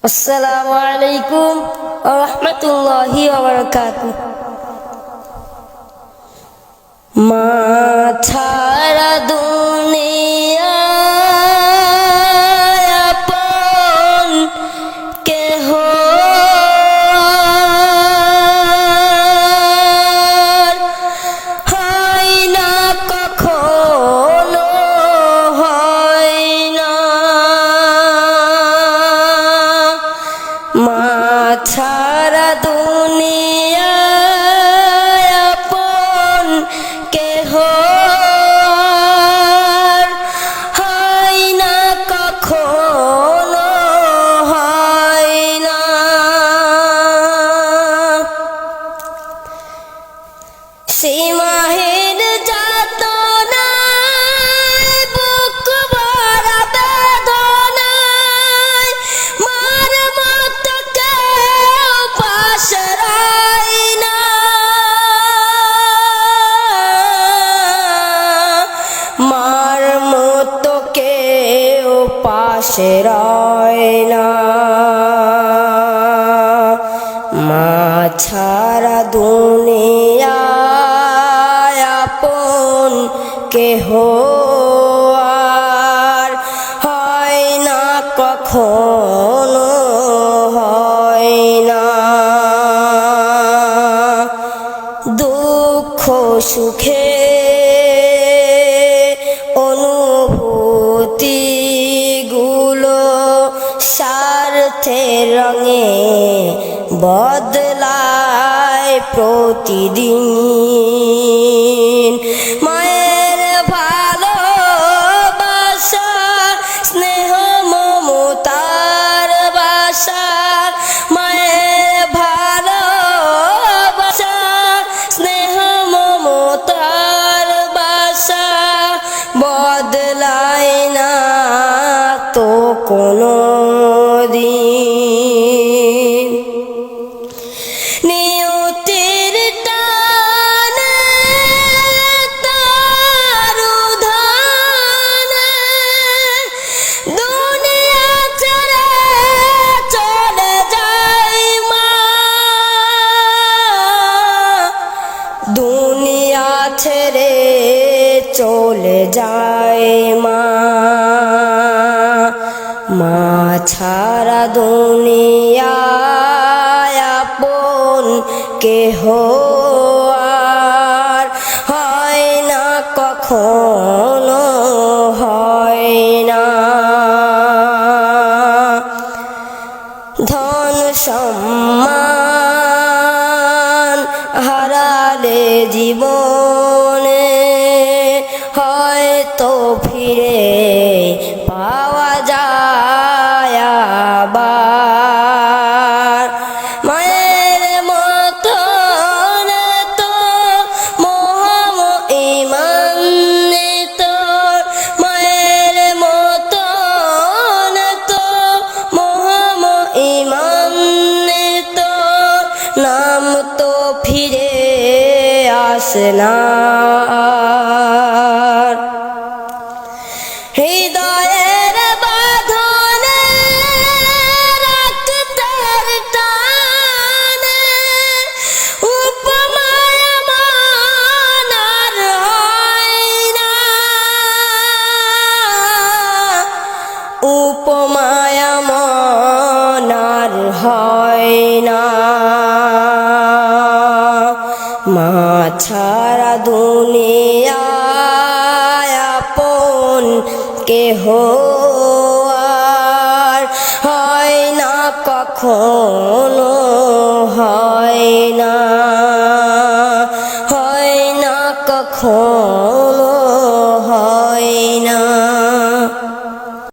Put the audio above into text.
আসসালামু আলাইকুম ওয়া রাহমাতুল্লাহি ওয়া বারাকাতুহু। মা ছাড়া দুনিয়ায় আপন কেহ হয় না, কখনো হয় না। মা ছাড়া দুনিয়ায় আপন কেহ হয় না, কখনো হয় না। সীমাহীন যাতনায় বুক ভরা বেদনায় মার মতো কেউ পাশে রয় না। মার মতো কেউ পাশে রয় না। মা ছাড়া দুনিয়ায় আপন কেহ আর হয় না, কখনো হয় না। দুঃখ সুখে অনুভূতি গুলো স্বার্থের রঙে বদলায় প্রতিদিন। মায়ের ভালোবাসা, স্নেহ মমতার বাসা, মায়ের ভালোবাসা, স্নেহ মমতার বাসা বদলায় না তো কোনো দিন। নিয়তির টানে তার উধানে দুনিয়া ছেড়ে চলে যায় মা। দুনিয়া ছেড়ে চলে যায় মা। মা ছাড়া দুনিয়ায় আপন কেহ আর হয় না, কখনো হয় না। ধন সম্মান হারালে জীবনে হয়তো ফিরে পাওয়া যায় আবার। মায়ের মতন তো মোহ ঈমান তোর, মায়ের মতন তো মোহ ঈমান তোর, নাম তো ফিরে আসে না। হৃদয়ের বাঁধনে রক্তের টানে উপমায় মন আর হয় না। উপমায় মন আর হয় না। মা ছাড়া দুনিয়ায় আপন কেহ আর হয় না, কখনো হয় না।